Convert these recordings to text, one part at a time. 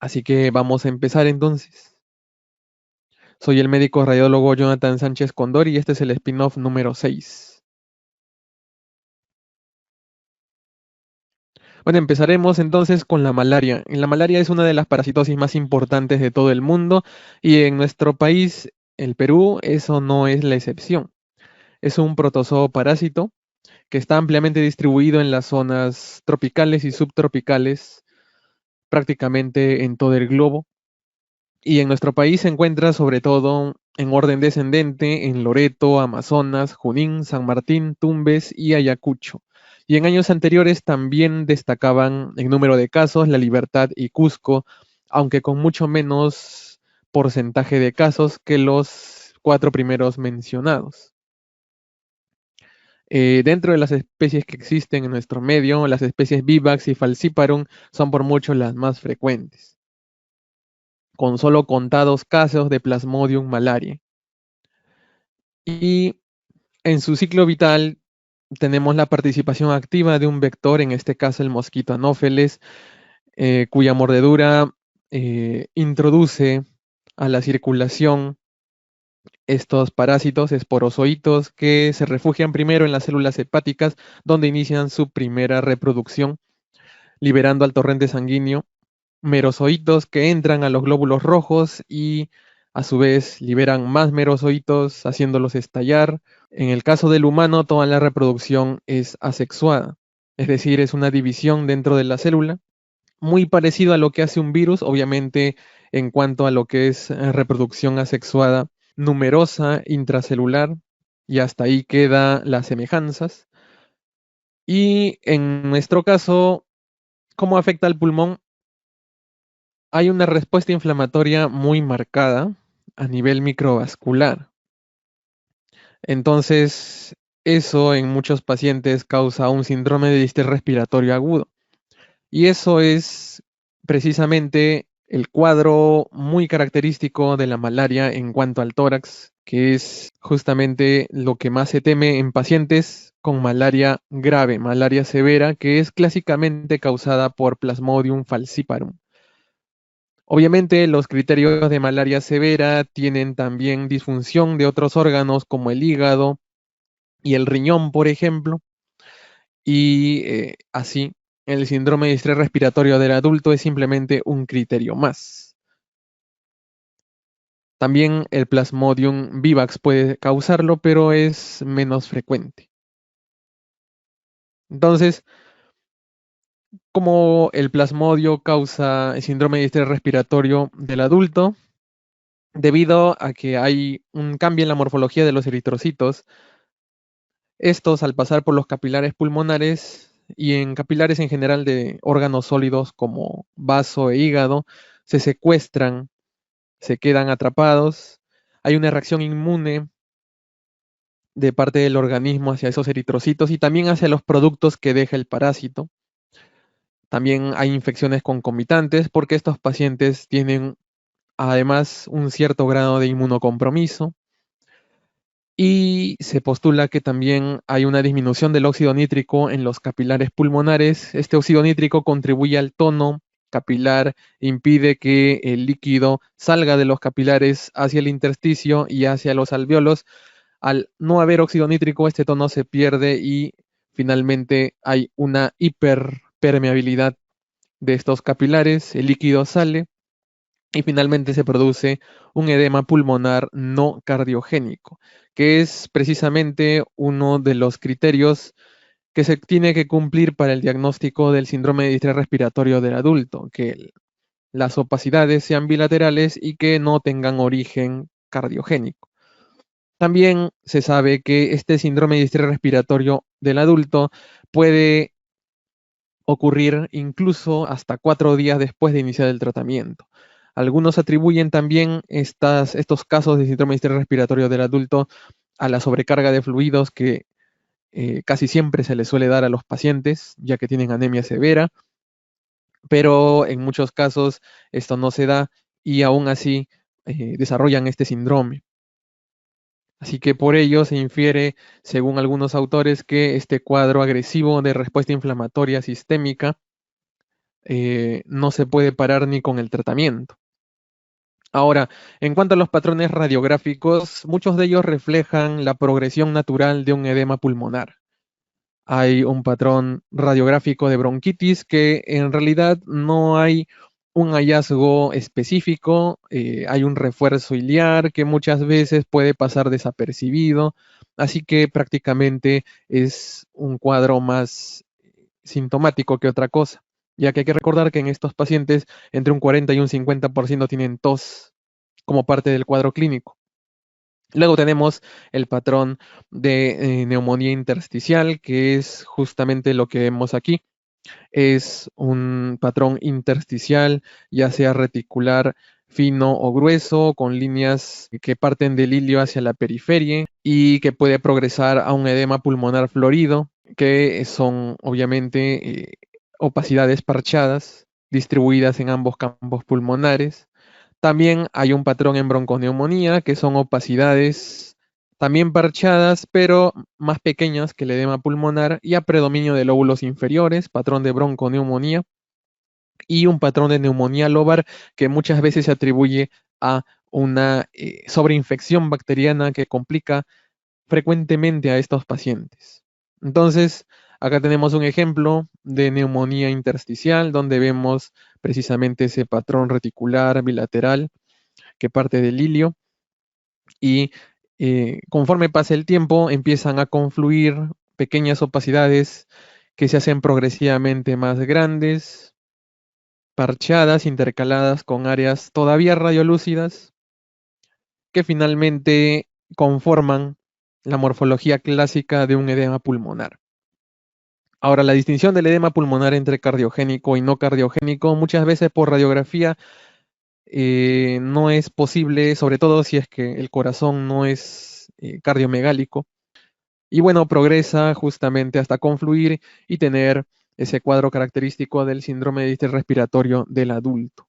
Así que vamos a empezar entonces. Soy el médico radiólogo Jonathan Sánchez Condori y este es el spin-off número 6. Bueno, empezaremos entonces con la malaria. La malaria es una de las parasitosis más importantes de todo el mundo y en nuestro país, el Perú, eso no es la excepción. Es un protozoo parásito que está ampliamente distribuido en las zonas tropicales y subtropicales, prácticamente en todo el globo. Y en nuestro país se encuentra sobre todo en orden descendente en Loreto, Amazonas, Junín, San Martín, Tumbes y Ayacucho. Y en años anteriores también destacaban en número de casos La Libertad y Cusco, aunque con mucho menos porcentaje de casos que los cuatro primeros mencionados. Dentro de las especies que existen en nuestro medio, las especies Vivax y Falciparum son por mucho las más frecuentes, con solo contados casos de Plasmodium malariae. Y en su ciclo vital tenemos la participación activa de un vector, en este caso el mosquito Anopheles, cuya mordedura introduce a la circulación estos parásitos esporozoitos que se refugian primero en las células hepáticas, donde inician su primera reproducción, liberando al torrente sanguíneo merozoitos que entran a los glóbulos rojos y a su vez liberan más merozoitos haciéndolos estallar. En el caso del humano, toda la reproducción es asexuada, es decir, es una división dentro de la célula, muy parecido a lo que hace un virus, obviamente en cuanto a lo que es reproducción asexuada numerosa intracelular, y hasta ahí queda las semejanzas. Y en nuestro caso, ¿cómo afecta al pulmón? Hay una respuesta inflamatoria muy marcada a nivel microvascular. Entonces, eso en muchos pacientes causa un síndrome de distrés respiratorio agudo. Y eso es precisamente el cuadro muy característico de la malaria en cuanto al tórax, que es justamente lo que más se teme en pacientes con malaria grave, malaria severa, que es clásicamente causada por Plasmodium falciparum. Obviamente, los criterios de malaria severa tienen también disfunción de otros órganos como el hígado y el riñón, por ejemplo, y así el síndrome de estrés respiratorio del adulto es simplemente un criterio más. También el Plasmodium vivax puede causarlo, pero es menos frecuente. Entonces, como el plasmodio causa el síndrome de estrés respiratorio del adulto, debido a que hay un cambio en la morfología de los eritrocitos, estos al pasar por los capilares pulmonares y en capilares en general de órganos sólidos como vaso e hígado, se secuestran, se quedan atrapados, hay una reacción inmune de parte del organismo hacia esos eritrocitos y también hacia los productos que deja el parásito. También hay infecciones concomitantes porque estos pacientes tienen además un cierto grado de inmunocompromiso y se postula que también hay una disminución del óxido nítrico en los capilares pulmonares. Este óxido nítrico contribuye al tono capilar, impide que el líquido salga de los capilares hacia el intersticio y hacia los alvéolos. Al no haber óxido nítrico, este tono se pierde y finalmente hay una hiperpermeabilidad de estos capilares, el líquido sale y finalmente se produce un edema pulmonar no cardiogénico, que es precisamente uno de los criterios que se tiene que cumplir para el diagnóstico del síndrome de distrés respiratorio del adulto, que las opacidades sean bilaterales y que no tengan origen cardiogénico. También se sabe que este síndrome de distrés respiratorio del adulto puede ocurrir incluso hasta 4 días después de iniciar el tratamiento. Algunos atribuyen también estos casos de síndrome de estrés respiratorio del adulto a la sobrecarga de fluidos que casi siempre se le suele dar a los pacientes, ya que tienen anemia severa, pero en muchos casos esto no se da y aún así desarrollan este síndrome. Así que por ello se infiere, según algunos autores, que este cuadro agresivo de respuesta inflamatoria sistémica no se puede parar ni con el tratamiento. Ahora, en cuanto a los patrones radiográficos, muchos de ellos reflejan la progresión natural de un edema pulmonar. Hay un patrón radiográfico de bronquitis que en realidad no hay un hallazgo específico, hay un refuerzo iliar que muchas veces puede pasar desapercibido, así que prácticamente es un cuadro más sintomático que otra cosa, ya que hay que recordar que en estos pacientes entre un 40 y un 50% tienen tos como parte del cuadro clínico. Luego tenemos el patrón de neumonía intersticial, que es justamente lo que vemos aquí. Es un patrón intersticial, ya sea reticular, fino o grueso, con líneas que parten del ilio hacia la periferia y que puede progresar a un edema pulmonar florido, que son obviamente opacidades parchadas distribuidas en ambos campos pulmonares. También hay un patrón en bronconeumonía, que son opacidades también parchadas, pero más pequeñas que el edema pulmonar, y a predominio de lóbulos inferiores, patrón de bronconeumonía, y un patrón de neumonía lobar que muchas veces se atribuye a una sobreinfección bacteriana que complica frecuentemente a estos pacientes. Entonces, acá tenemos un ejemplo de neumonía intersticial, donde vemos precisamente ese patrón reticular bilateral que parte del ilio y conforme pasa el tiempo empiezan a confluir pequeñas opacidades que se hacen progresivamente más grandes, parchadas, intercaladas con áreas todavía radiolúcidas, que finalmente conforman la morfología clásica de un edema pulmonar. Ahora, la distinción del edema pulmonar entre cardiogénico y no cardiogénico, muchas veces por radiografía no es posible, sobre todo si es que el corazón no es cardiomegálico. Y bueno, progresa justamente hasta confluir y tener ese cuadro característico del síndrome de distrés respiratorio del adulto.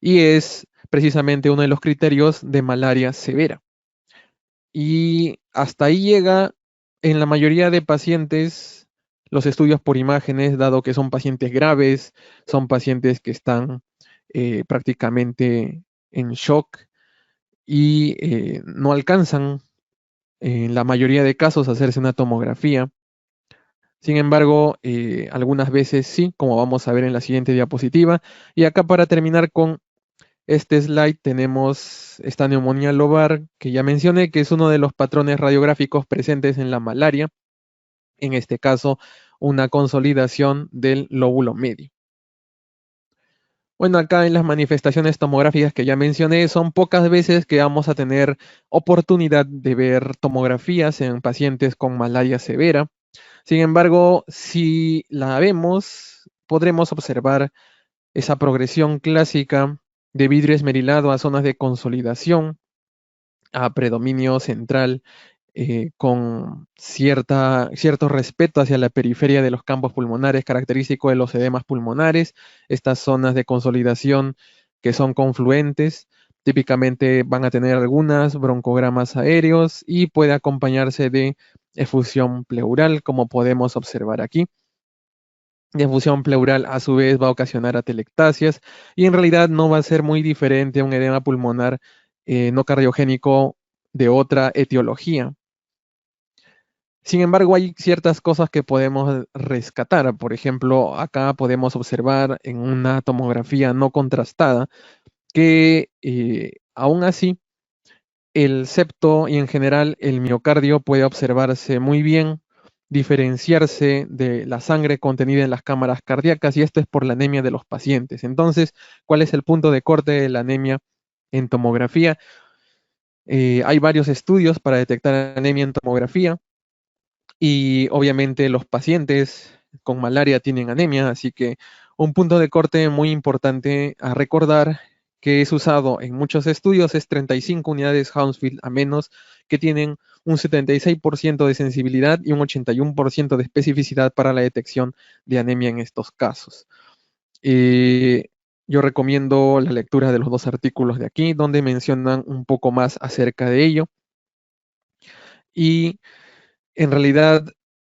Y es precisamente uno de los criterios de malaria severa. Y hasta ahí llega en la mayoría de pacientes los estudios por imágenes, dado que son pacientes graves, son pacientes que están prácticamente en shock y no alcanzan en la mayoría de casos a hacerse una tomografía. Sin embargo, algunas veces sí, como vamos a ver en la siguiente diapositiva. Y acá para terminar con este slide tenemos esta neumonía lobar que ya mencioné, que es uno de los patrones radiográficos presentes en la malaria. En este caso, una consolidación del lóbulo medio. Bueno, acá en las manifestaciones tomográficas que ya mencioné, son pocas veces que vamos a tener oportunidad de ver tomografías en pacientes con malaria severa. Sin embargo, si la vemos, podremos observar esa progresión clásica de vidrio esmerilado a zonas de consolidación, a predominio central, con cierto respeto hacia la periferia de los campos pulmonares, característico de los edemas pulmonares, estas zonas de consolidación que son confluentes, típicamente van a tener algunas broncogramas aéreos y puede acompañarse de efusión pleural, como podemos observar aquí. La efusión pleural a su vez va a ocasionar atelectasias y en realidad no va a ser muy diferente a un edema pulmonar no cardiogénico de otra etiología. Sin embargo, hay ciertas cosas que podemos rescatar. Por ejemplo, acá podemos observar en una tomografía no contrastada que aún así el septo y en general el miocardio puede observarse muy bien, diferenciarse de la sangre contenida en las cámaras cardíacas y esto es por la anemia de los pacientes. Entonces, ¿cuál es el punto de corte de la anemia en tomografía? Hay varios estudios para detectar anemia en tomografía. Y obviamente los pacientes con malaria tienen anemia, así que un punto de corte muy importante a recordar que es usado en muchos estudios es 35 unidades Hounsfield a menos, que tienen un 76% de sensibilidad y un 81% de especificidad para la detección de anemia en estos casos. Yo recomiendo la lectura de los dos artículos de aquí, donde mencionan un poco más acerca de ello. Y en realidad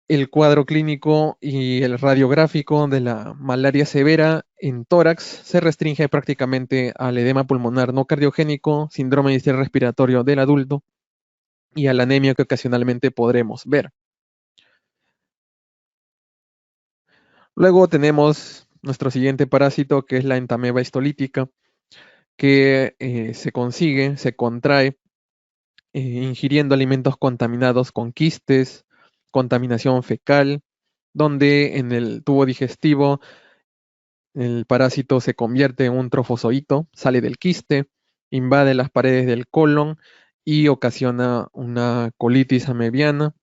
el cuadro clínico y el radiográfico de la malaria severa en tórax se restringe prácticamente al edema pulmonar no cardiogénico, síndrome de distrés respiratorio del adulto y a la anemia que ocasionalmente podremos ver. Luego tenemos nuestro siguiente parásito, que es la entameba histolítica, que se contrae ingiriendo alimentos contaminados con quistes, contaminación fecal, donde en el tubo digestivo el parásito se convierte en un trofozoito, sale del quiste, invade las paredes del colon y ocasiona una colitis amebiana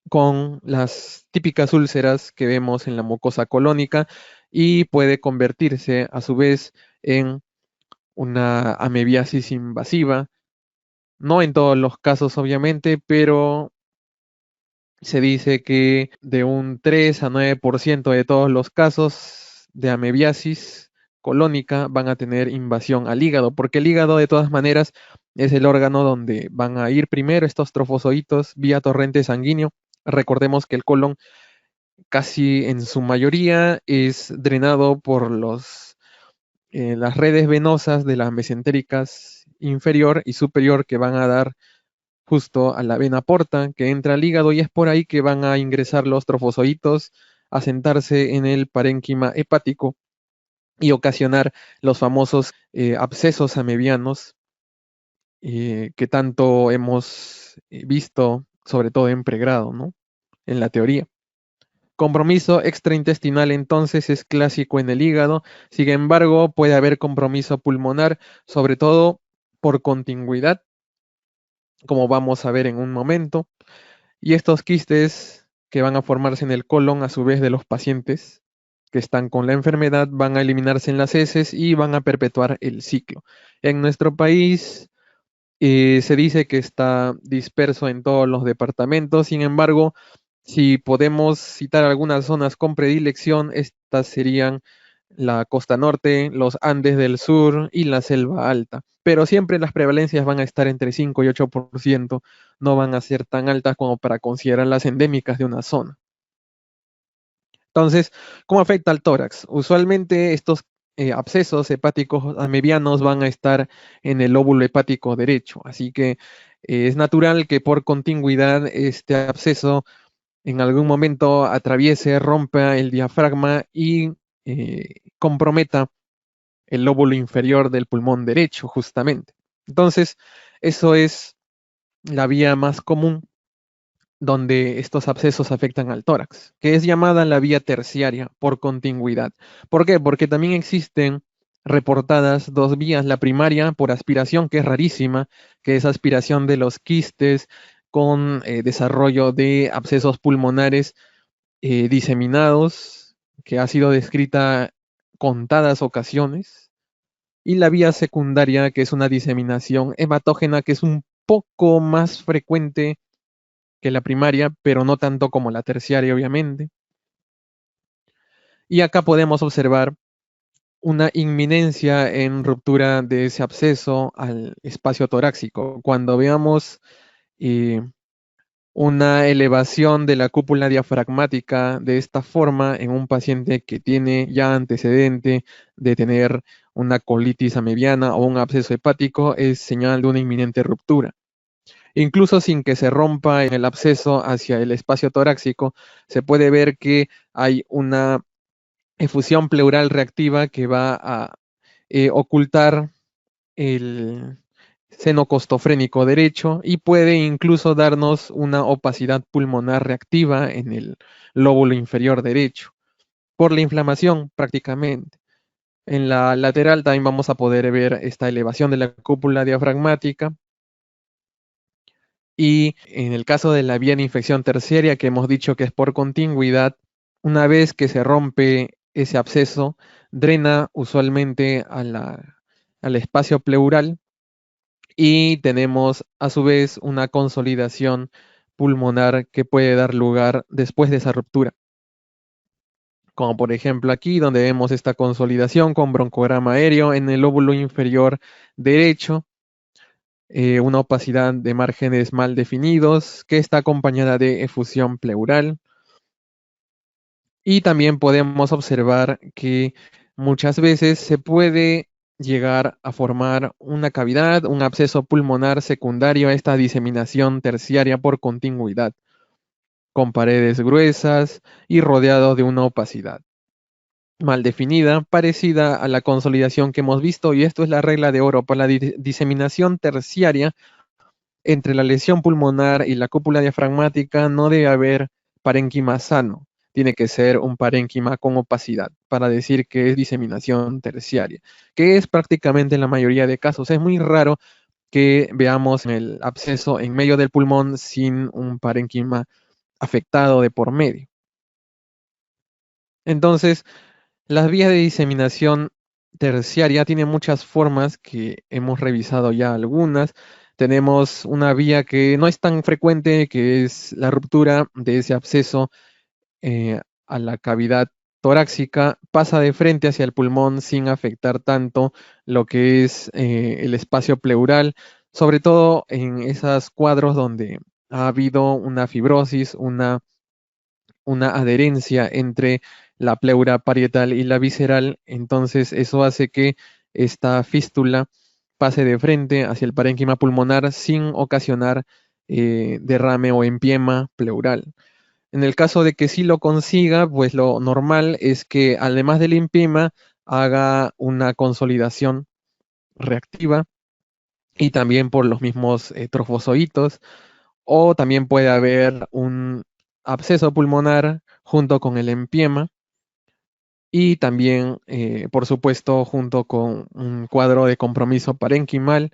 con las típicas úlceras que vemos en la mucosa colónica y puede convertirse a su vez en una amebiasis invasiva. No en todos los casos, obviamente, pero se dice que de un 3 a 9% de todos los casos de amebiasis colónica van a tener invasión al hígado, porque el hígado de todas maneras es el órgano donde van a ir primero estos trofozoitos vía torrente sanguíneo. Recordemos que el colon casi en su mayoría es drenado por las redes venosas de las mesentéricas inferior y superior que van a dar justo a la vena porta que entra al hígado y es por ahí que van a ingresar los trofozoitos a sentarse en el parénquima hepático y ocasionar los famosos abscesos amebianos que tanto hemos visto, sobre todo en pregrado, ¿no? En la teoría. Compromiso extraintestinal entonces es clásico en el hígado, sin embargo puede haber compromiso pulmonar, sobre todo por contigüidad, como vamos a ver en un momento. Y estos quistes que van a formarse en el colon a su vez de los pacientes que están con la enfermedad van a eliminarse en las heces y van a perpetuar el ciclo. En nuestro país se dice que está disperso en todos los departamentos, sin embargo, si podemos citar algunas zonas con predilección, estas serían la costa norte, los Andes del sur y la selva alta. Pero siempre las prevalencias van a estar entre 5 y 8%, no van a ser tan altas como para considerar las endémicas de una zona. Entonces, ¿cómo afecta al tórax? Usualmente estos abscesos hepáticos amebianos van a estar en el lóbulo hepático derecho, así que es natural que por contigüidad este absceso en algún momento atraviese, rompa el diafragma y comprometa el lóbulo inferior del pulmón derecho, justamente. Entonces, eso es la vía más común donde estos abscesos afectan al tórax, que es llamada la vía terciaria por contigüidad. ¿Por qué? Porque también existen reportadas dos vías, la primaria por aspiración, que es rarísima, que es aspiración de los quistes con desarrollo de abscesos pulmonares diseminados, que ha sido descrita contadas ocasiones, y la vía secundaria, que es una diseminación hematógena, que es un poco más frecuente que la primaria, pero no tanto como la terciaria, obviamente. Y acá podemos observar una inminencia en ruptura de ese absceso al espacio torácico. Cuando veamos eh, una elevación de la cúpula diafragmática de esta forma en un paciente que tiene ya antecedente de tener una colitis amebiana o un absceso hepático, es señal de una inminente ruptura. Incluso sin que se rompa en el absceso hacia el espacio torácico, se puede ver que hay una efusión pleural reactiva que va a ocultar el seno costofrénico derecho y puede incluso darnos una opacidad pulmonar reactiva en el lóbulo inferior derecho, por la inflamación prácticamente. En la lateral también vamos a poder ver esta elevación de la cúpula diafragmática. Y en el caso de la vía de infección terciaria, que hemos dicho que es por contigüidad, una vez que se rompe ese absceso, drena usualmente al espacio pleural y tenemos a su vez una consolidación pulmonar que puede dar lugar después de esa ruptura. Como por ejemplo aquí, donde vemos esta consolidación con broncograma aéreo en el lóbulo inferior derecho, una opacidad de márgenes mal definidos que está acompañada de efusión pleural. Y también podemos observar que muchas veces se puede llegar a formar una cavidad, un absceso pulmonar secundario a esta diseminación terciaria por contigüidad, con paredes gruesas y rodeado de una opacidad mal definida, parecida a la consolidación que hemos visto, y esto es la regla de oro para la diseminación terciaria. Entre la lesión pulmonar y la cúpula diafragmática no debe haber parénquima sano. Tiene que ser un parénquima con opacidad para decir que es diseminación terciaria, que es prácticamente en la mayoría de casos. Es muy raro que veamos el absceso en medio del pulmón sin un parénquima afectado de por medio. Entonces, las vías de diseminación terciaria tienen muchas formas que hemos revisado ya algunas. Tenemos una vía que no es tan frecuente, que es la ruptura de ese absceso a la cavidad torácica, pasa de frente hacia el pulmón sin afectar tanto lo que es el espacio pleural, sobre todo en esos cuadros donde ha habido una fibrosis, una adherencia entre la pleura parietal y la visceral. Entonces eso hace que esta fístula pase de frente hacia el parénquima pulmonar sin ocasionar derrame o empiema pleural. En el caso de que sí lo consiga, pues lo normal es que además del empiema haga una consolidación reactiva, y también por los mismos trofozoitos, o también puede haber un absceso pulmonar junto con el empiema, y también, por supuesto, junto con un cuadro de compromiso parenquimal,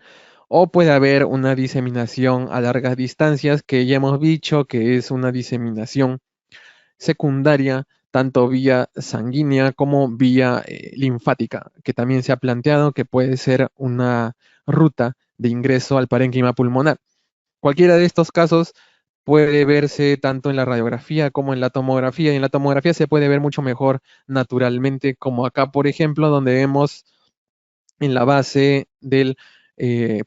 o puede haber una diseminación a largas distancias, que ya hemos dicho que es una diseminación secundaria, tanto vía sanguínea como vía linfática, que también se ha planteado que puede ser una ruta de ingreso al parénquima pulmonar. Cualquiera de estos casos puede verse tanto en la radiografía como en la tomografía, y en la tomografía se puede ver mucho mejor naturalmente, como acá, por ejemplo, donde vemos en la base del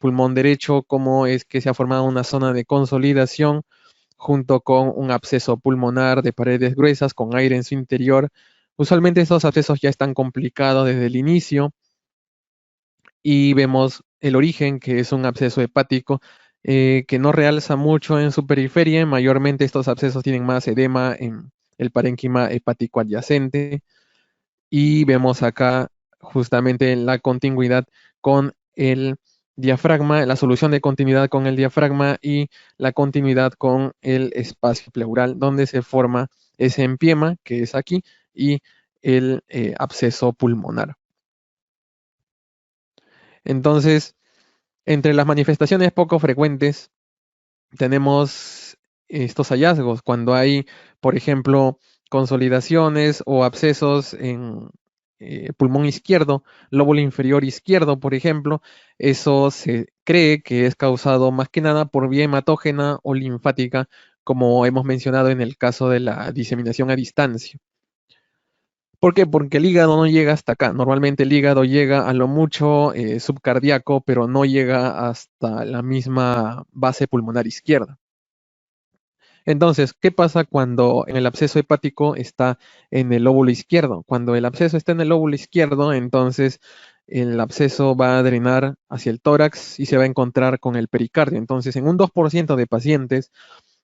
pulmón derecho cómo es que se ha formado una zona de consolidación junto con un absceso pulmonar de paredes gruesas con aire en su interior. Usualmente estos abscesos ya están complicados desde el inicio, y vemos el origen, que es un absceso hepático, que no realza mucho en su periferia. Mayormente estos abscesos tienen más edema en el parénquima hepático adyacente, y vemos acá justamente la continuidad con el diafragma, la solución de continuidad con el diafragma y la continuidad con el espacio pleural, donde se forma ese empiema, que es aquí, y el absceso pulmonar. Entonces, entre las manifestaciones poco frecuentes tenemos estos hallazgos cuando hay, por ejemplo, consolidaciones o abscesos en pulmón izquierdo, lóbulo inferior izquierdo, por ejemplo. Eso se cree que es causado más que nada por vía hematógena o linfática, como hemos mencionado en el caso de la diseminación a distancia. ¿Por qué? Porque el hígado no llega hasta acá. Normalmente el hígado llega a lo mucho subcardíaco, pero no llega hasta la misma base pulmonar izquierda. Entonces, ¿qué pasa cuando en el absceso hepático está en el lóbulo izquierdo? Cuando el absceso está en el lóbulo izquierdo, entonces el absceso va a drenar hacia el tórax y se va a encontrar con el pericardio. Entonces, en un 2% de pacientes,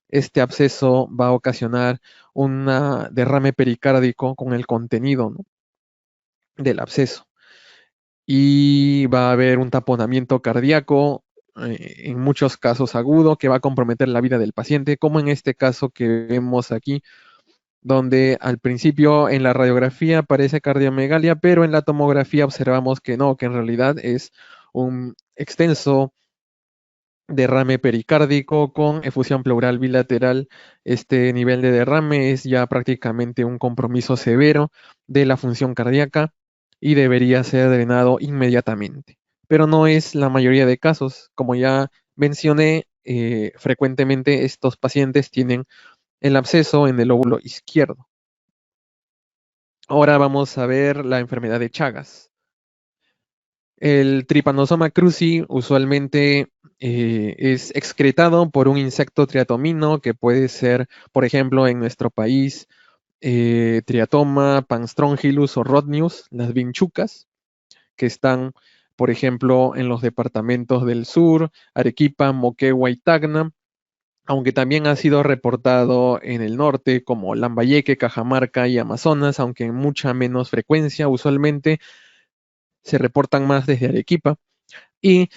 este absceso va a ocasionar un derrame pericárdico con el contenido, ¿no?, del absceso. Y va a haber un taponamiento cardíaco, en muchos casos agudo, que va a comprometer la vida del paciente, como en este caso que vemos aquí, donde al principio en la radiografía parece cardiomegalia, pero en la tomografía observamos que no, que en realidad es un extenso derrame pericárdico con efusión pleural bilateral. Este nivel de derrame es ya prácticamente un compromiso severo de la función cardíaca y debería ser drenado inmediatamente. Pero no es la mayoría de casos. Como ya mencioné, frecuentemente estos pacientes tienen el absceso en el lóbulo izquierdo. Ahora vamos a ver la enfermedad de Chagas. El Trypanosoma cruzi usualmente es excretado por un insecto triatomino que puede ser, por ejemplo, en nuestro país, Triatoma, Panstrongylus o Rhodnius, las vinchucas, que están, por ejemplo, en los departamentos del sur, Arequipa, Moquegua y Tacna, aunque también ha sido reportado en el norte como Lambayeque, Cajamarca y Amazonas, aunque en mucha menos frecuencia, usualmente se reportan más desde Arequipa. Y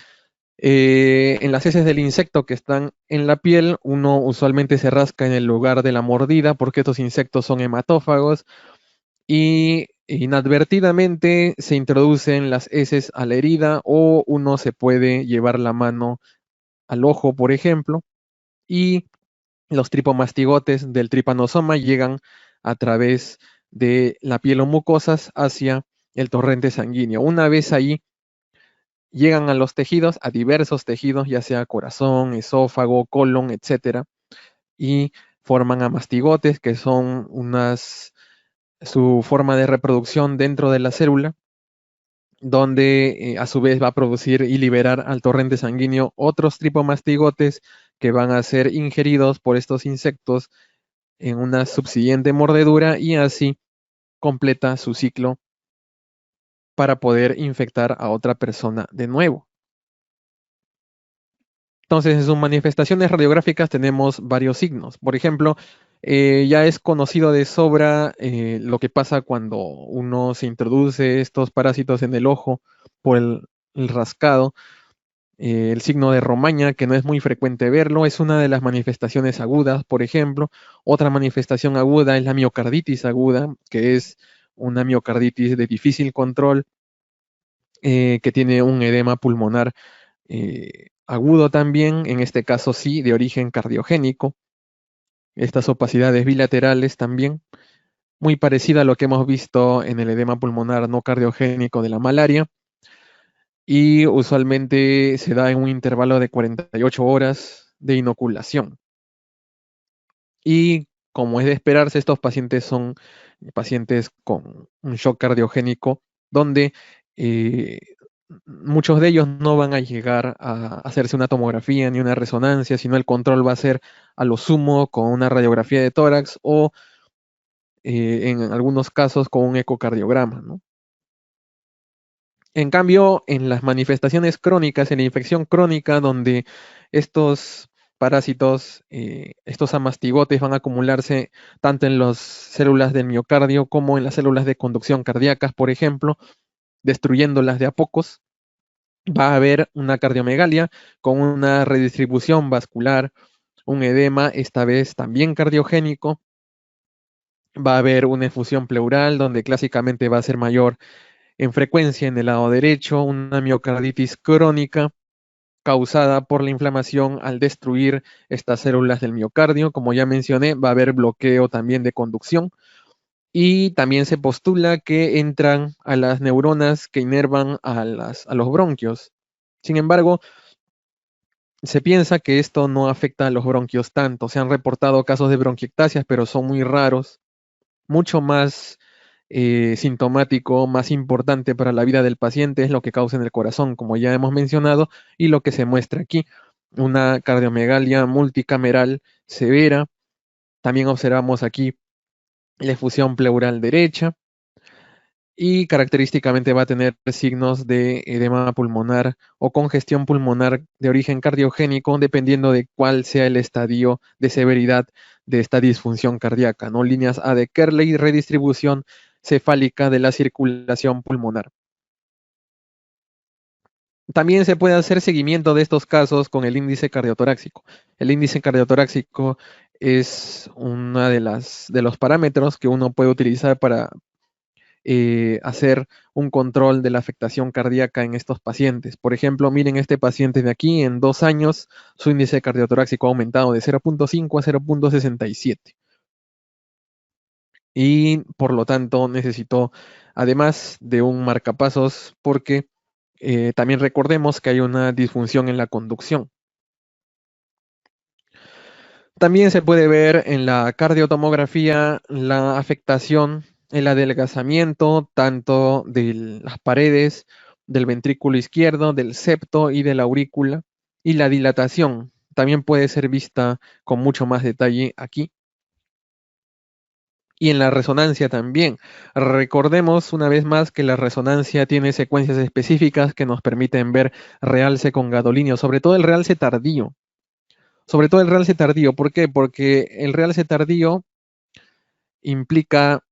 en las heces del insecto que están en la piel, uno usualmente se rasca en el lugar de la mordida porque estos insectos son hematófagos y inadvertidamente se introducen las heces a la herida o uno se puede llevar la mano al ojo, por ejemplo, y los tripomastigotes del tripanosoma llegan a través de la piel o mucosas hacia el torrente sanguíneo. Una vez ahí, llegan a los tejidos, a diversos tejidos, ya sea corazón, esófago, colon, etcétera, y forman amastigotes, que son su forma de reproducción dentro de la célula, donde a su vez va a producir y liberar al torrente sanguíneo otros tripomastigotes que van a ser ingeridos por estos insectos en una subsiguiente mordedura y así completa su ciclo para poder infectar a otra persona de nuevo. Entonces, en sus manifestaciones radiográficas tenemos varios signos. Por ejemplo, ya es conocido de sobra lo que pasa cuando uno se introduce estos parásitos en el ojo por el rascado. El signo de Romaña, que no es muy frecuente verlo, es una de las manifestaciones agudas, por ejemplo. Otra manifestación aguda es la miocarditis aguda, que es una miocarditis de difícil control, que tiene un edema pulmonar agudo también, en este caso sí, de origen cardiogénico. Estas opacidades bilaterales también, muy parecida a lo que hemos visto en el edema pulmonar no cardiogénico de la malaria, y usualmente se da en un intervalo de 48 horas de inoculación. Y como es de esperarse, estos pacientes son pacientes con un shock cardiogénico, donde eh, muchos de ellos no van a llegar a hacerse una tomografía ni una resonancia, sino el control va a ser a lo sumo con una radiografía de tórax o en algunos casos con un ecocardiograma, ¿no? En cambio, en las manifestaciones crónicas, en la infección crónica, donde estos parásitos, estos amastigotes van a acumularse tanto en las células del miocardio como en las células de conducción cardíacas, por ejemplo, destruyéndolas de a pocos, va a haber una cardiomegalia con una redistribución vascular, un edema, esta vez también cardiogénico, va a haber una efusión pleural, donde clásicamente va a ser mayor en frecuencia en el lado derecho, una miocarditis crónica causada por la inflamación al destruir estas células del miocardio. Como ya mencioné, va a haber bloqueo también de conducción y también se postula que entran a las neuronas que inervan a los bronquios. Sin embargo, se piensa que esto no afecta a los bronquios tanto. Se han reportado casos de bronquiectasias, pero son muy raros. Mucho más sintomático, más importante para la vida del paciente es lo que causa en el corazón, como ya hemos mencionado, y lo que se muestra aquí, una cardiomegalia multicameral severa. También observamos aquí la efusión pleural derecha y característicamente va a tener signos de edema pulmonar o congestión pulmonar de origen cardiogénico, dependiendo de cuál sea el estadio de severidad de esta disfunción cardíaca, ¿no? Líneas A de Kerley, redistribución cefálica de la circulación pulmonar. También se puede hacer seguimiento de estos casos con el índice cardiotorácico. El índice cardiotorácico es uno de los parámetros que uno puede utilizar para hacer un control de la afectación cardíaca en estos pacientes. Por ejemplo, miren este paciente de aquí, en 2 años, su índice cardiotorácico ha aumentado de 0.5 a 0.67. Y por lo tanto necesitó, además de un marcapasos, porque también recordemos que hay una disfunción en la conducción. También se puede ver en la cardiotomografía la afectación, el adelgazamiento tanto de las paredes del ventrículo izquierdo, del septo y de la aurícula. Y la dilatación también puede ser vista con mucho más detalle aquí. Y en la resonancia también. Recordemos una vez más que la resonancia tiene secuencias específicas que nos permiten ver realce con gadolinio, sobre todo el realce tardío. Sobre todo el realce tardío. ¿Por qué? Porque el realce tardío implica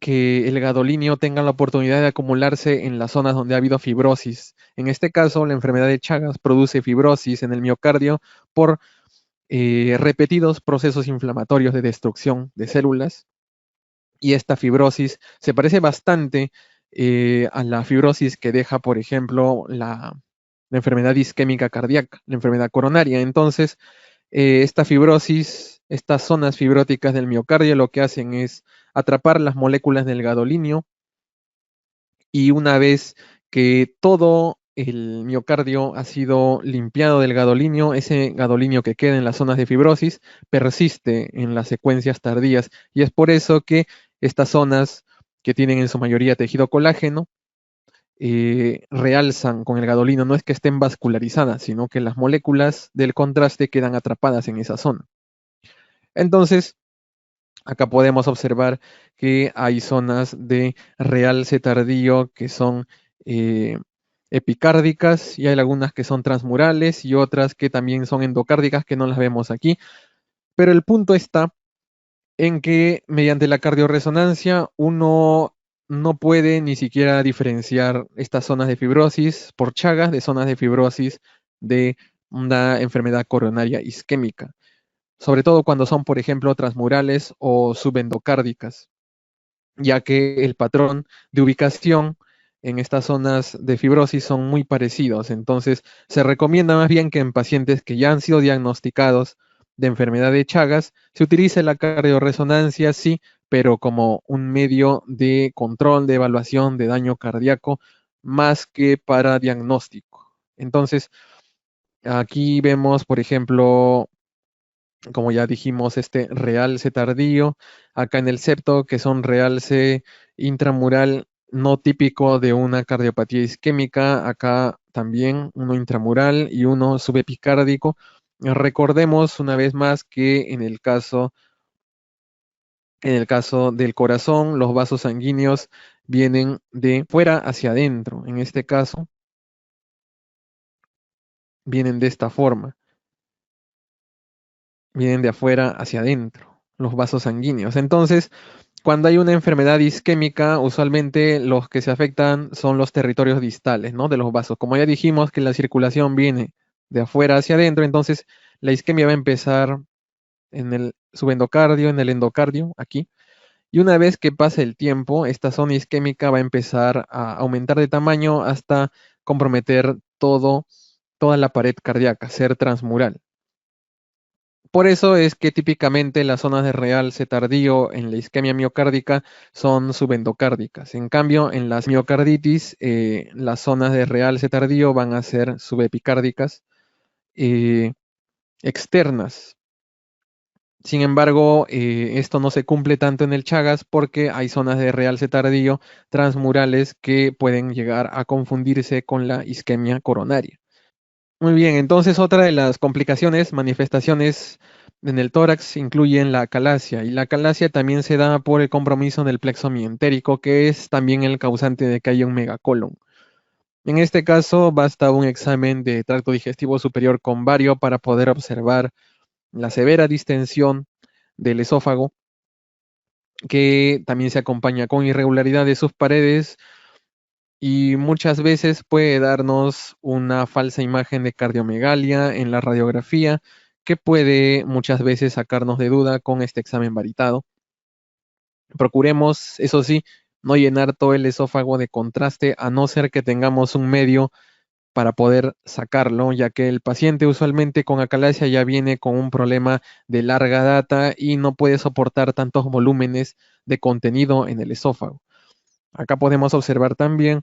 que el gadolinio tenga la oportunidad de acumularse en las zonas donde ha habido fibrosis. En este caso, la enfermedad de Chagas produce fibrosis en el miocardio por repetidos procesos inflamatorios de destrucción de células. Y esta fibrosis se parece bastante a la fibrosis que deja, por ejemplo, la enfermedad isquémica cardíaca, la enfermedad coronaria. Entonces, esta fibrosis, estas zonas fibróticas del miocardio lo que hacen es atrapar las moléculas del gadolinio y una vez que todo el miocardio ha sido limpiado del gadolinio, ese gadolinio que queda en las zonas de fibrosis persiste en las secuencias tardías y es por eso que estas zonas que tienen en su mayoría tejido colágeno realzan con el gadolinio, no es que estén vascularizadas, sino que las moléculas del contraste quedan atrapadas en esa zona. Entonces, acá podemos observar que hay zonas de realce tardío que son eh, epicárdicas y hay algunas que son transmurales y otras que también son endocárdicas que no las vemos aquí. Pero el punto está en que mediante la cardioresonancia uno no puede ni siquiera diferenciar estas zonas de fibrosis por Chagas de zonas de fibrosis de una enfermedad coronaria isquémica, sobre todo cuando son, por ejemplo, transmurales o subendocárdicas, ya que el patrón de ubicación en estas zonas de fibrosis son muy parecidos. Entonces, se recomienda más bien que en pacientes que ya han sido diagnosticados de enfermedad de Chagas, se utilice la cardioresonancia, sí, pero como un medio de control, de evaluación de daño cardíaco, más que para diagnóstico. Entonces, aquí vemos, por ejemplo, como ya dijimos, este realce tardío, acá en el septo, que son realce intramural no típico de una cardiopatía isquémica, acá también uno intramural y uno subepicárdico. Recordemos una vez más que en el caso del corazón, los vasos sanguíneos vienen de fuera hacia adentro. En este caso, vienen de esta forma. Vienen de afuera hacia adentro, los vasos sanguíneos. Entonces, cuando hay una enfermedad isquémica, usualmente los que se afectan son los territorios distales, ¿no? De los vasos. Como ya dijimos que la circulación viene de afuera hacia adentro, entonces la isquemia va a empezar en el subendocardio, en el endocardio, aquí. Y una vez que pase el tiempo, esta zona isquémica va a empezar a aumentar de tamaño hasta comprometer toda la pared cardíaca, ser transmural. Por eso es que típicamente las zonas de realce tardío en la isquemia miocárdica son subendocárdicas. En cambio, en las miocarditis, las zonas de realce tardío van a ser subepicárdicas externas. Sin embargo, esto no se cumple tanto en el Chagas porque hay zonas de realce tardío transmurales que pueden llegar a confundirse con la isquemia coronaria. Muy bien, entonces otra de las complicaciones, manifestaciones en el tórax incluyen la acalasia y la acalasia también se da por el compromiso del plexo mientérico, que es también el causante de que haya un megacolon. En este caso basta un examen de tracto digestivo superior con bario para poder observar la severa distensión del esófago, que también se acompaña con irregularidad de sus paredes y muchas veces puede darnos una falsa imagen de cardiomegalia en la radiografía que puede muchas veces sacarnos de duda con este examen varitado. Procuremos, eso sí, no llenar todo el esófago de contraste a no ser que tengamos un medio para poder sacarlo, ya que el paciente usualmente con acalasia ya viene con un problema de larga data y no puede soportar tantos volúmenes de contenido en el esófago. Acá podemos observar también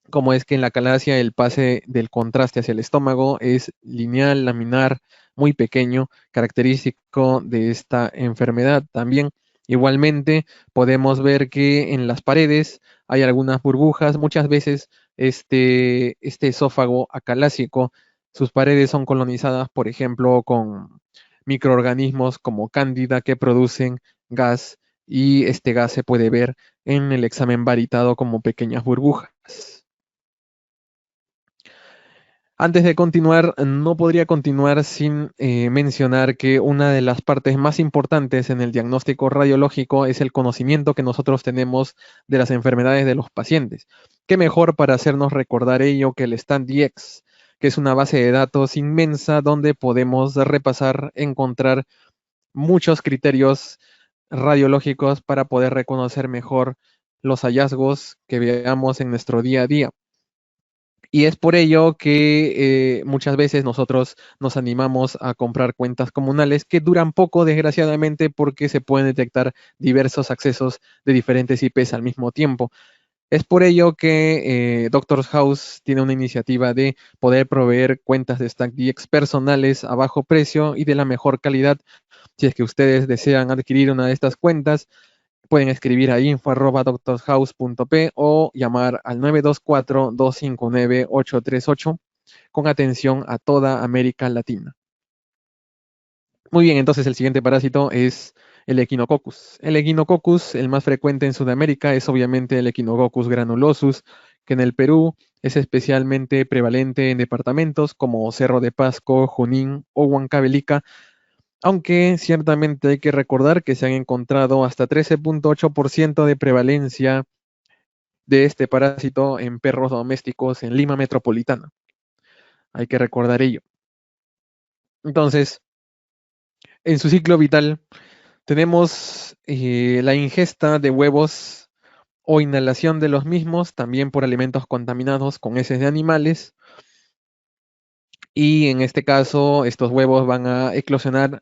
como es que en la calasia el pase del contraste hacia el estómago es lineal, laminar, muy pequeño, característico de esta enfermedad. También Igualmente, podemos ver que en las paredes hay algunas burbujas. Muchas veces este esófago acalásico, sus paredes son colonizadas, por ejemplo, con microorganismos como cándida que producen gas, y este gas se puede ver en el examen varitado como pequeñas burbujas. Antes de continuar, no podría continuar sin mencionar que una de las partes más importantes en el diagnóstico radiológico es el conocimiento que nosotros tenemos de las enfermedades de los pacientes. ¿Qué mejor para hacernos recordar ello que el STAT-Dx, que es una base de datos inmensa donde podemos repasar, encontrar muchos criterios radiológicos para poder reconocer mejor los hallazgos que veamos en nuestro día a día? Y es por ello que muchas veces nosotros nos animamos a comprar cuentas comunales que duran poco, desgraciadamente, porque se pueden detectar diversos accesos de diferentes IPs al mismo tiempo. Es por ello que Doctors House tiene una iniciativa de poder proveer cuentas de StackDX personales a bajo precio y de la mejor calidad. Si es que ustedes desean adquirir una de estas cuentas, pueden escribir a info@doctorshouse.p o llamar al 924-259-838 con atención a toda América Latina. Muy bien, entonces el siguiente parásito es el Echinococcus. El Echinococcus, el más frecuente en Sudamérica, es obviamente el Echinococcus granulosus, que en el Perú es especialmente prevalente en departamentos como Cerro de Pasco, Junín o Huancavelica, aunque ciertamente hay que recordar que se han encontrado hasta 13.8% de prevalencia de este parásito en perros domésticos en Lima metropolitana. Hay que recordar ello. Entonces, en su ciclo vital tenemos la ingesta de huevos o inhalación de los mismos, también por alimentos contaminados con heces de animales. Y en este caso, estos huevos van a eclosionar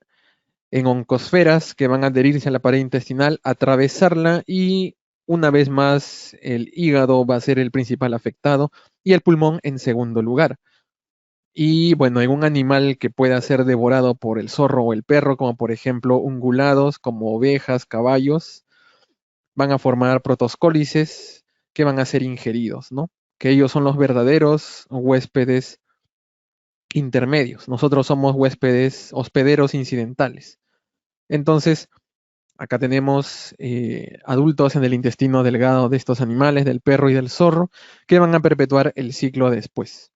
en oncosferas que van a adherirse a la pared intestinal, atravesarla, y una vez más el hígado va a ser el principal afectado y el pulmón en segundo lugar. Y bueno, en un animal que pueda ser devorado por el zorro o el perro, como por ejemplo ungulados, como ovejas, caballos, van a formar protoscólices que van a ser ingeridos, ¿no? Que ellos son los verdaderos huéspedes intermedios. Nosotros somos huéspedes, hospederos incidentales. Entonces, acá tenemos adultos en el intestino delgado de estos animales, del perro y del zorro, que van a perpetuar el ciclo después.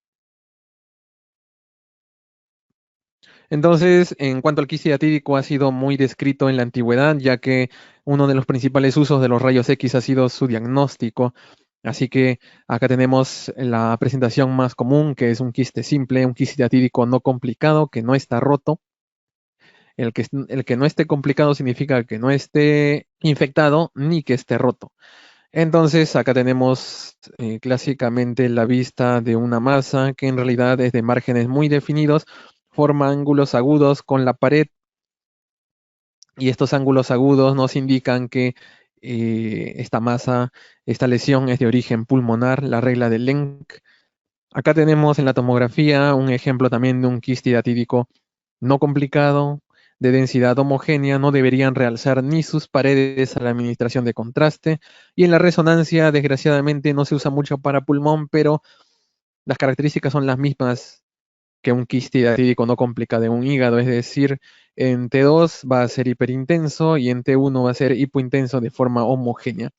Entonces, en cuanto al quiste diatídico, ha sido muy descrito en la antigüedad, ya que uno de los principales usos de los rayos X ha sido su diagnóstico. Así que acá tenemos la presentación más común, que es un quiste simple, un quiste diatídico no complicado, que no está roto. El que no esté complicado significa que no esté infectado ni que esté roto. Entonces, acá tenemos clásicamente la vista de una masa que en realidad es de márgenes muy definidos, forma ángulos agudos con la pared, y estos ángulos agudos nos indican que esta masa, esta lesión es de origen pulmonar, la regla de Lenk. Acá tenemos en la tomografía un ejemplo también de un quiste hidatídico no complicado, de densidad homogénea, no deberían realzar ni sus paredes a la administración de contraste. Y en la resonancia, desgraciadamente, no se usa mucho para pulmón, pero las características son las mismas que un quiste hidatídico no complicado de un hígado, es decir, en T2 va a ser hiperintenso y en T1 va a ser hipointenso de forma homogénea,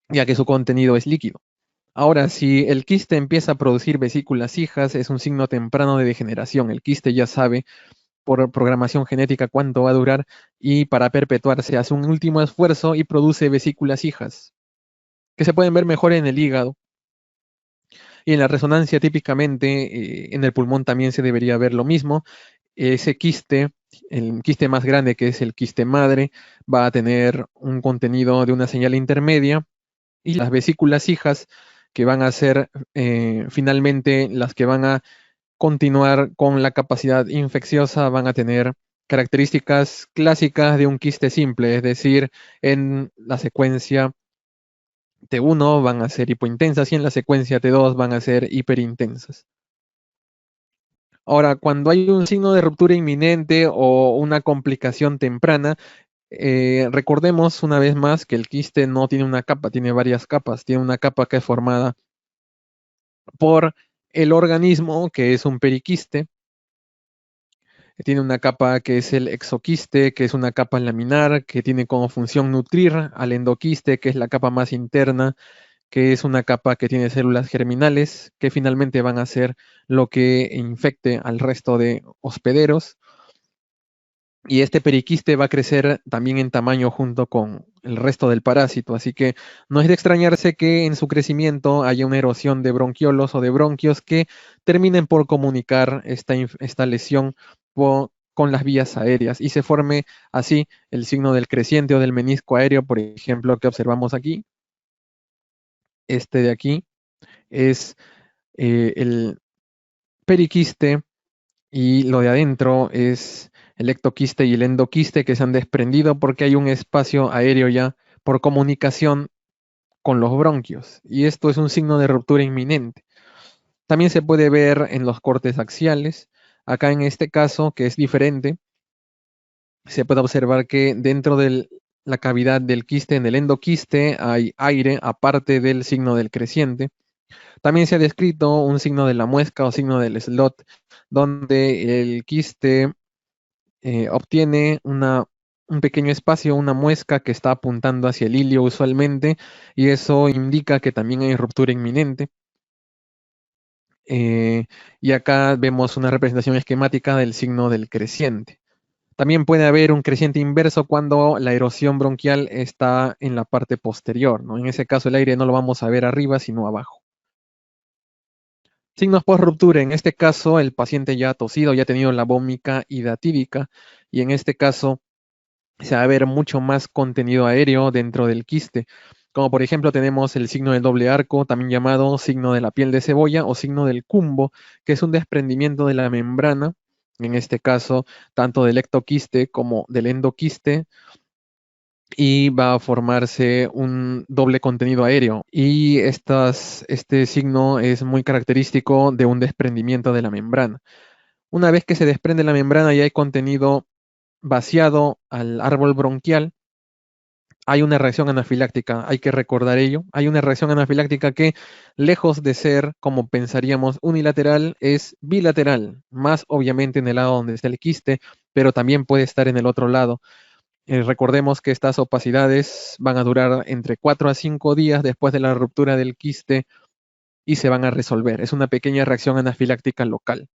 ya que su contenido es líquido. Ahora, si el quiste empieza a producir vesículas hijas, es un signo temprano de degeneración. El quiste ya sabe por programación genética cuánto va a durar, y para perpetuarse hace un último esfuerzo y produce vesículas hijas, que se pueden ver mejor en el hígado. Y en la resonancia típicamente en el pulmón también se debería ver lo mismo. Ese quiste, el quiste más grande, que es el quiste madre, va a tener un contenido de una señal intermedia, y las vesículas hijas, que van a ser finalmente las que van a continuar con la capacidad infecciosa, van a tener características clásicas de un quiste simple, es decir, en la secuencia T1 van a ser hipointensas y en la secuencia T2 van a ser hiperintensas. Ahora, cuando hay un signo de ruptura inminente o una complicación temprana, Recordemos una vez más que el quiste no tiene una capa, tiene varias capas. Tiene una capa que es formada por el organismo, que es un periquiste. Tiene una capa que es el exoquiste, que es una capa laminar, que tiene como función nutrir al endoquiste, que es la capa más interna, que es una capa que tiene células germinales, que finalmente van a ser lo que infecte al resto de hospederos. Y este periquiste va a crecer también en tamaño junto con el resto del parásito, así que no es de extrañarse que en su crecimiento haya una erosión de bronquiolos o de bronquios que terminen por comunicar esta lesión con las vías aéreas y se forme así el signo del creciente o del menisco aéreo, por ejemplo, que observamos aquí. Este de aquí es el periquiste y lo de adentro es el ectoquiste y el endoquiste que se han desprendido porque hay un espacio aéreo ya por comunicación con los bronquios. Y esto es un signo de ruptura inminente. También se puede ver en los cortes axiales. Acá en este caso, que es diferente, se puede observar que dentro de la cavidad del quiste, en el endoquiste, hay aire aparte del signo del creciente. También se ha descrito un signo de la muesca o signo del slot, donde el quiste obtiene un pequeño espacio, una muesca que está apuntando hacia el ilio usualmente, y eso indica que también hay ruptura inminente. Y acá vemos una representación esquemática del signo del creciente. También puede haber un creciente inverso cuando la erosión bronquial está en la parte posterior, ¿no? En ese caso el aire no lo vamos a ver arriba, sino abajo. Signos post ruptura, en este caso el paciente ya ha tosido, ya ha tenido la vómica hidatídica, y en este caso se va a ver mucho más contenido aéreo dentro del quiste. Como por ejemplo tenemos el signo del doble arco, también llamado signo de la piel de cebolla o signo del cumbo, que es un desprendimiento de la membrana, en este caso tanto del ectoquiste como del endoquiste, y va a formarse un doble contenido aéreo. Y este signo es muy característico de un desprendimiento de la membrana. Una vez que se desprende la membrana y hay contenido vaciado al árbol bronquial, hay una reacción anafiláctica, hay que recordar ello. Hay una reacción anafiláctica que, lejos de ser, como pensaríamos, unilateral, es bilateral, más obviamente en el lado donde está el quiste, pero también puede estar en el otro lado. Recordemos que estas opacidades van a durar entre 4 a 5 días después de la ruptura del quiste y se van a resolver. Es una pequeña reacción anafiláctica local.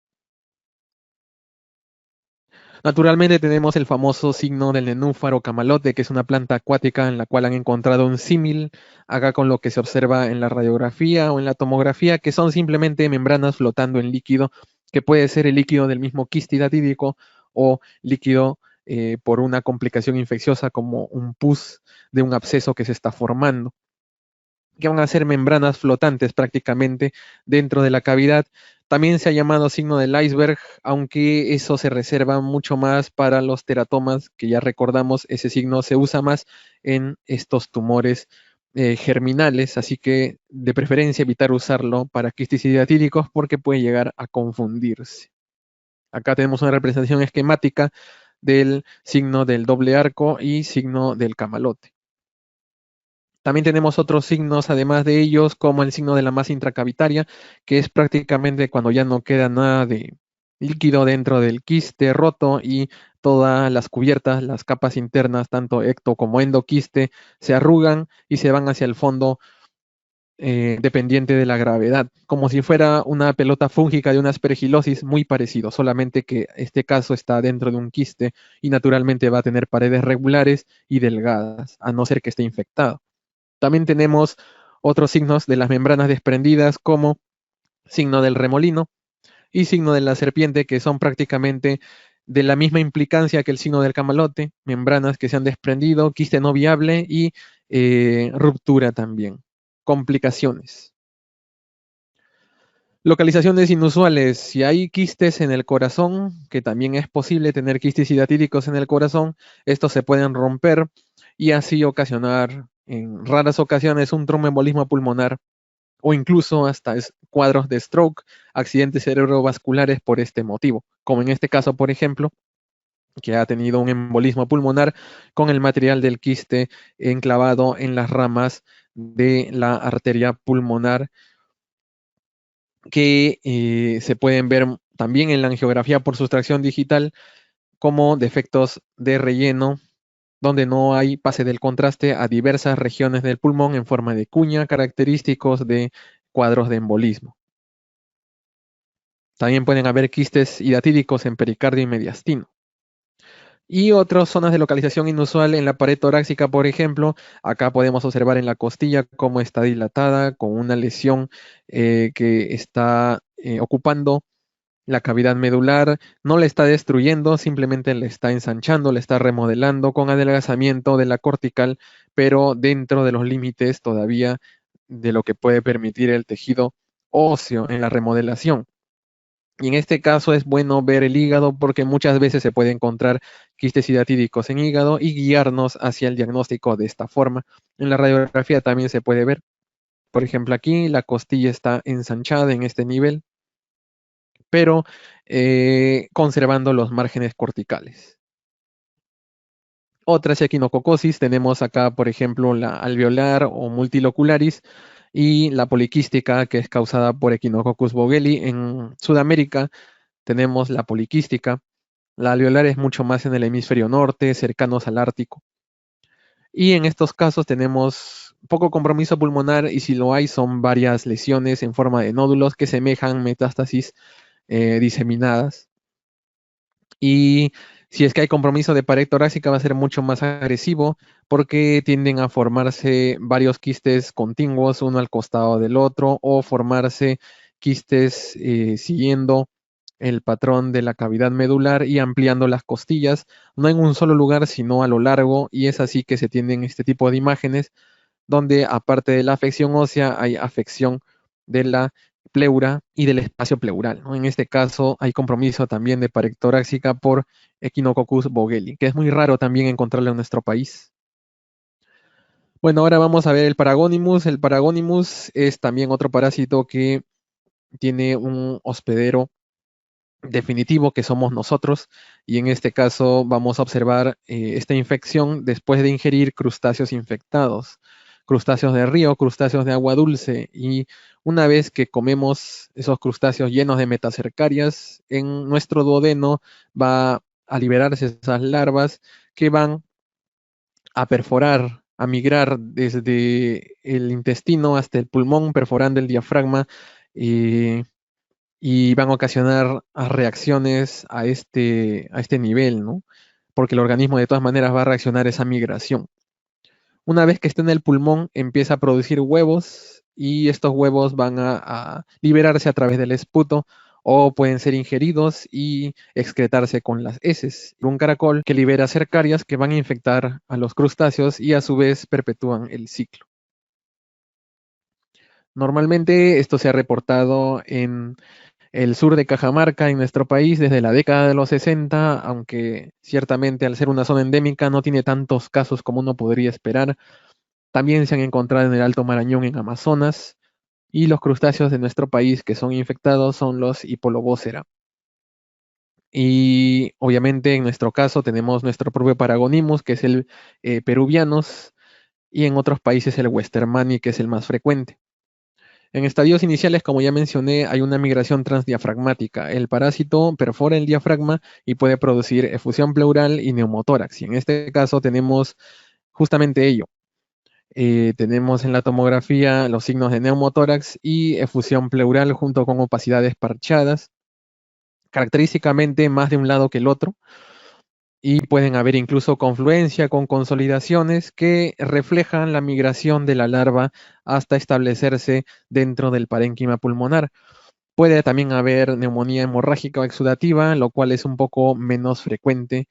Naturalmente tenemos el famoso signo del nenúfar camalote, que es una planta acuática en la cual han encontrado un símil, acá con lo que se observa en la radiografía o en la tomografía, que son simplemente membranas flotando en líquido, que puede ser el líquido del mismo quiste hidatídico o líquido por una complicación infecciosa como un pus de un absceso que se está formando, que van a ser membranas flotantes prácticamente dentro de la cavidad. También se ha llamado signo del iceberg, aunque eso se reserva mucho más para los teratomas, que ya recordamos, ese signo se usa más en estos tumores germinales, así que de preferencia evitar usarlo para quistes hidatídicos porque puede llegar a confundirse. Acá tenemos una representación esquemática del signo del doble arco y signo del camalote. También tenemos otros signos, además de ellos, como el signo de la masa intracavitaria, que es prácticamente cuando ya no queda nada de líquido dentro del quiste roto y todas las cubiertas, las capas internas, tanto ecto como endoquiste, se arrugan y se van hacia el fondo dependiente de la gravedad, como si fuera una pelota fúngica de una aspergilosis muy parecido, solamente que este caso está dentro de un quiste y naturalmente va a tener paredes regulares y delgadas, a no ser que esté infectado. También tenemos otros signos de las membranas desprendidas como signo del remolino y signo de la serpiente, que son prácticamente de la misma implicancia que el signo del camalote, membranas que se han desprendido, quiste no viable y ruptura también, complicaciones. Localizaciones inusuales. Si hay quistes en el corazón, que también es posible tener quistes hidatídicos en el corazón, estos se pueden romper y así ocasionar en raras ocasiones un tromboembolismo pulmonar o incluso hasta cuadros de stroke, accidentes cerebrovasculares por este motivo, como en este caso, por ejemplo, que ha tenido un embolismo pulmonar con el material del quiste enclavado en las ramas de la arteria pulmonar, que se pueden ver también en la angiografía por sustracción digital como defectos de relleno, donde no hay pase del contraste a diversas regiones del pulmón en forma de cuña, característicos de cuadros de embolismo. También pueden haber quistes hidatídicos en pericardio y mediastino. Y otras zonas de localización inusual en la pared torácica, por ejemplo, acá podemos observar en la costilla cómo está dilatada con una lesión que está ocupando la cavidad medular, no la está destruyendo, simplemente la está ensanchando, la está remodelando con adelgazamiento de la cortical, pero dentro de los límites todavía de lo que puede permitir el tejido óseo en la remodelación. Y en este caso es bueno ver el hígado porque muchas veces se puede encontrar quistes hidatídicos en hígado y guiarnos hacia el diagnóstico de esta forma. En la radiografía también se puede ver, por ejemplo, aquí la costilla está ensanchada en este nivel, pero conservando los márgenes corticales. Otras equinococosis tenemos acá, por ejemplo, la alveolar o multilocularis y la poliquística, que es causada por Echinococcus vogeli. En Sudamérica tenemos la poliquística. La alveolar es mucho más en el hemisferio norte, cercanos al Ártico. Y en estos casos tenemos poco compromiso pulmonar y si lo hay son varias lesiones en forma de nódulos que semejan metástasis diseminadas. Y si es que hay compromiso de pared torácica va a ser mucho más agresivo porque tienden a formarse varios quistes continuos uno al costado del otro o formarse quistes siguiendo el patrón de la cavidad medular y ampliando las costillas, no en un solo lugar, sino a lo largo, y es así que se tienen este tipo de imágenes donde aparte de la afección ósea hay afección de la pleura y del espacio pleural, ¿no? En este caso hay compromiso también de pared torácica por Echinococcus vogeli, que es muy raro también encontrarlo en nuestro país. Bueno, ahora vamos a ver el Paragonimus. El Paragonimus es también otro parásito que tiene un hospedero definitivo que somos nosotros y en este caso vamos a observar esta infección después de ingerir crustáceos infectados, crustáceos de río, crustáceos de agua dulce y una vez que comemos esos crustáceos llenos de metacercarias, en nuestro duodeno va a liberarse esas larvas que van a perforar, a migrar desde el intestino hasta el pulmón, perforando el diafragma. eh, y van a ocasionar reacciones a este nivel, ¿no? Porque el organismo de todas maneras va a reaccionar a esa migración. Una vez que esté en el pulmón, empieza a producir huevos y estos huevos van a liberarse a través del esputo o pueden ser ingeridos y excretarse con las heces. Un caracol que libera cercarias que van a infectar a los crustáceos y a su vez perpetúan el ciclo. Normalmente esto se ha reportado en el sur de Cajamarca en nuestro país desde la década de los 60, aunque ciertamente al ser una zona endémica no tiene tantos casos como uno podría esperar. También se han encontrado en el Alto Marañón en Amazonas y los crustáceos de nuestro país que son infectados son los Hipolobócera. Y obviamente en nuestro caso tenemos nuestro propio Paragonimus, que es el peruvianus, y en otros países el Westermanni, que es el más frecuente. En estadios iniciales, como ya mencioné, hay una migración transdiafragmática. El parásito perfora el diafragma y puede producir efusión pleural y neumotórax. Y en este caso tenemos justamente ello. Tenemos en la tomografía los signos de neumotórax y efusión pleural junto con opacidades parchadas, característicamente más de un lado que el otro. Y pueden haber incluso confluencia con consolidaciones que reflejan la migración de la larva hasta establecerse dentro del parénquima pulmonar. Puede también haber neumonía hemorrágica o exudativa, lo cual es un poco menos frecuente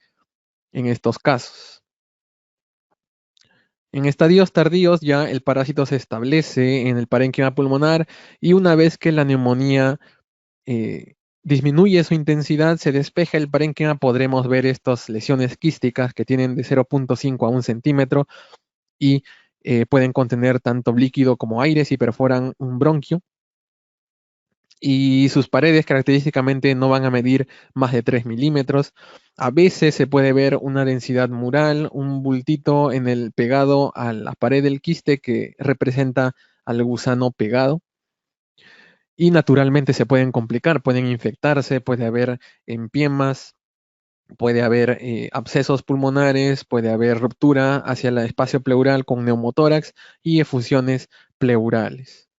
en estos casos. En estadios tardíos ya el parásito se establece en el parénquima pulmonar y una vez que la neumonía disminuye su intensidad, se despeja el parénquima, podremos ver estas lesiones quísticas que tienen de 0.5 a 1 centímetro y pueden contener tanto líquido como aire si perforan un bronquio. y sus paredes característicamente no van a medir más de 3 milímetros. A veces se puede ver una densidad mural, un bultito en el pegado a la pared del quiste que representa al gusano pegado. Y naturalmente se pueden complicar, pueden infectarse, puede haber empiemas, puede haber abscesos pulmonares, puede haber ruptura hacia el espacio pleural con neumotórax y efusiones pleurales.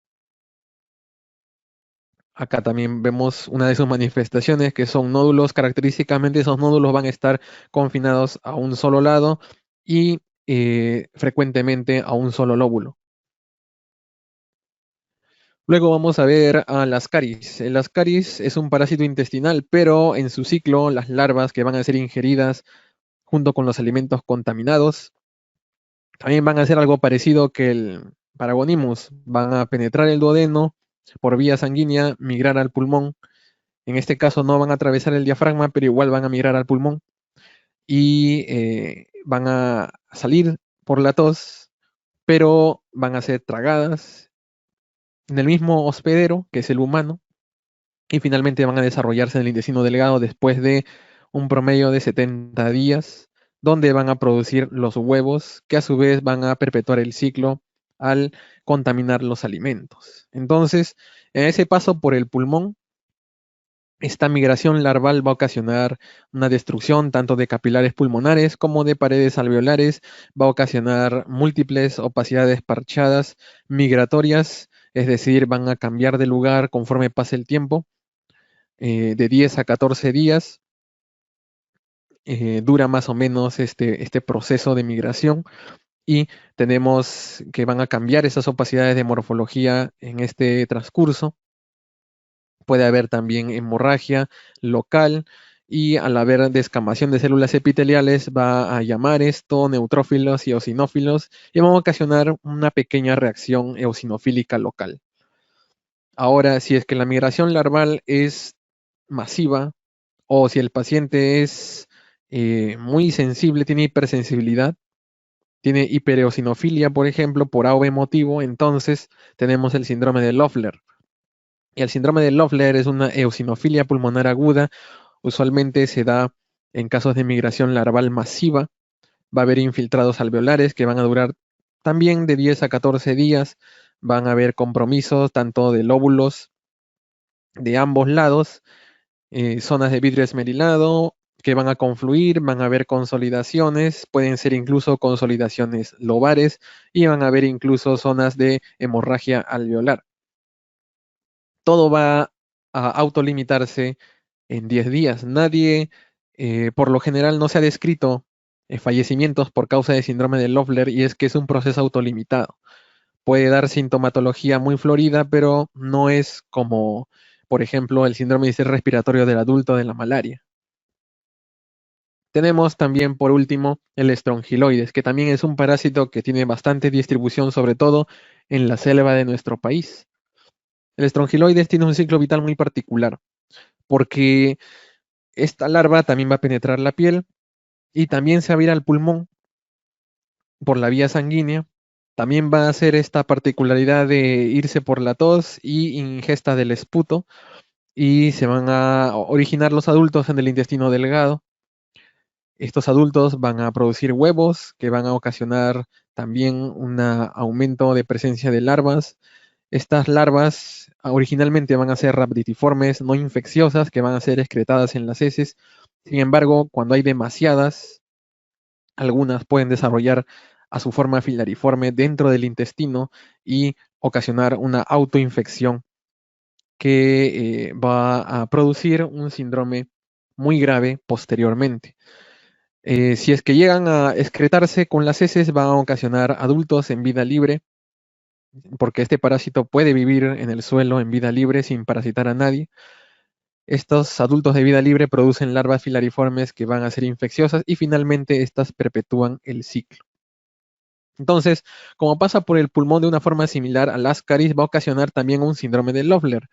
Acá también vemos una de sus manifestaciones que son nódulos. Característicamente esos nódulos van a estar confinados a un solo lado y frecuentemente a un solo lóbulo. Luego vamos a ver a las caries. El ascaris es un parásito intestinal, pero en su ciclo las larvas que van a ser ingeridas junto con los alimentos contaminados también van a hacer algo parecido que el Paragonimus. Van a penetrar el duodeno por vía sanguínea, migrar al pulmón. En este caso no van a atravesar el diafragma, pero igual van a migrar al pulmón y van a salir por la tos, pero van a ser tragadas en el mismo hospedero, que es el humano, y finalmente van a desarrollarse en el intestino delgado después de un promedio de 70 días, donde van a producir los huevos, que a su vez van a perpetuar el ciclo al contaminar los alimentos. Entonces, en ese paso por el pulmón, esta migración larval va a ocasionar una destrucción tanto de capilares pulmonares como de paredes alveolares, va a ocasionar múltiples opacidades parchadas migratorias, es decir, van a cambiar de lugar conforme pase el tiempo, de 10 a 14 días. Dura más o menos este proceso de migración y tenemos que van a cambiar esas opacidades de morfología en este transcurso. Puede haber también hemorragia local y al haber descamación de células epiteliales va a llamar esto neutrófilos y eosinófilos y va a ocasionar una pequeña reacción eosinofílica local. Ahora, si es que la migración larval es masiva o si el paciente es muy sensible, tiene hipersensibilidad, tiene hipereosinofilia, por ejemplo, por A o B motivo, entonces tenemos el síndrome de Loeffler. Y el síndrome de Loeffler es una eosinofilia pulmonar aguda. Usualmente se da en casos de migración larval masiva. Va a haber infiltrados alveolares que van a durar también de 10 a 14 días. Van a haber compromisos tanto de lóbulos de ambos lados, zonas de vidrio esmerilado que van a confluir, van a haber consolidaciones, pueden ser incluso consolidaciones lobares y van a haber incluso zonas de hemorragia alveolar. Todo va a autolimitarse en 10 días. Nadie, por lo general, no se ha descrito fallecimientos por causa de síndrome de Loeffler y es que es un proceso autolimitado. Puede dar sintomatología muy florida, pero no es como, por ejemplo, el síndrome de distrés respiratorio del adulto de la malaria. Tenemos también, por último, el estrongiloides, que también es un parásito que tiene bastante distribución, sobre todo en la selva de nuestro país. El estrongiloides tiene un ciclo vital muy particular, porque esta larva también va a penetrar la piel y también se va a ir al pulmón por la vía sanguínea. También va a hacer esta particularidad de irse por la tos y ingesta del esputo y se van a originar los adultos en el intestino delgado. Estos adultos van a producir huevos que van a ocasionar también un aumento de presencia de larvas. Estas larvas originalmente van a ser rhabditiformes, no infecciosas, que van a ser excretadas en las heces. Sin embargo, cuando hay demasiadas, algunas pueden desarrollar a su forma filariforme dentro del intestino y ocasionar una autoinfección que va a producir un síndrome muy grave posteriormente. Si es que llegan a excretarse con las heces, va a ocasionar adultos en vida libre, porque este parásito puede vivir en el suelo en vida libre sin parasitar a nadie. Estos adultos de vida libre producen larvas filariformes que van a ser infecciosas y finalmente estas perpetúan el ciclo. Entonces, como pasa por el pulmón de una forma similar al ascaris, va a ocasionar también un síndrome de Loeffler.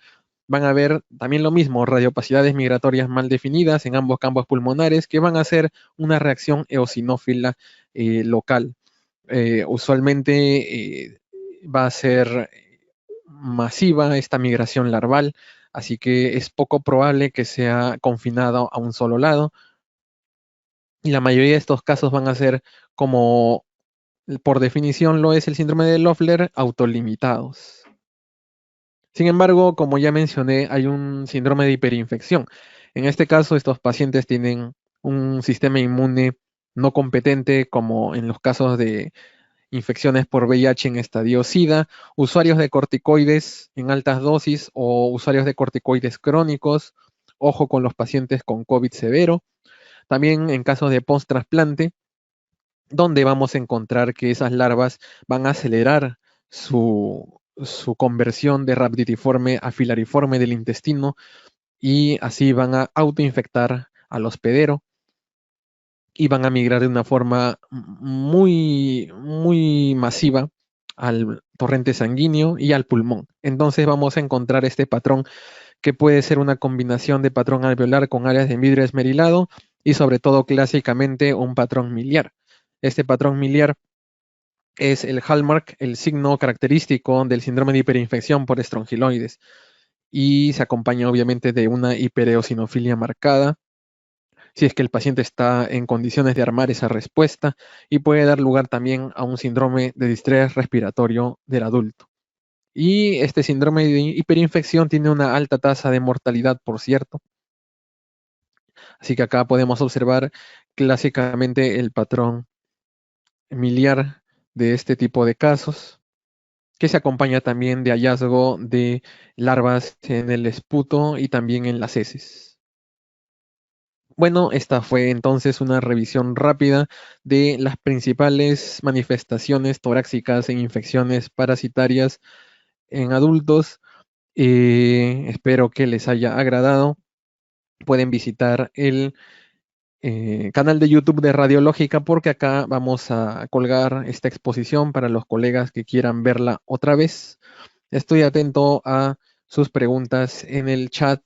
Van a haber también lo mismo, radiopacidades migratorias mal definidas en ambos campos pulmonares que van a hacer una reacción eosinófila local. Usualmente va a ser masiva esta migración larval, así que es poco probable que sea confinado a un solo lado. Y la mayoría de estos casos van a ser, como por definición lo es el síndrome de Loeffler, autolimitados. Sin embargo, como ya mencioné, hay un síndrome de hiperinfección. En este caso, estos pacientes tienen un sistema inmune no competente, como en los casos de infecciones por VIH en estadio SIDA, usuarios de corticoides en altas dosis o usuarios de corticoides crónicos. Ojo con los pacientes con COVID severo. También en casos de post-trasplante, donde vamos a encontrar que esas larvas van a acelerar su conversión de rhabditiforme a filariforme del intestino y así van a autoinfectar al hospedero y van a migrar de una forma muy masiva al torrente sanguíneo y al pulmón. Entonces vamos a encontrar este patrón que puede ser una combinación de patrón alveolar con áreas de vidrio esmerilado y sobre todo clásicamente un patrón miliar. Este patrón miliar es el hallmark, el signo característico del síndrome de hiperinfección por estrongiloides y se acompaña obviamente de una hipereosinofilia marcada, si es que el paciente está en condiciones de armar esa respuesta, y puede dar lugar también a un síndrome de distrés respiratorio del adulto. Y este síndrome de hiperinfección tiene una alta tasa de mortalidad, por cierto. Así que acá podemos observar clásicamente el patrón miliar de este tipo de casos, que se acompaña también de hallazgo de larvas en el esputo y también en las heces. Bueno, esta fue entonces una revisión rápida de las principales manifestaciones torácicas en infecciones parasitarias en adultos. Espero que les haya agradado. Pueden visitar el canal de YouTube de Radiológica porque acá vamos a colgar esta exposición para los colegas que quieran verla otra vez. Estoy atento a sus preguntas en el chat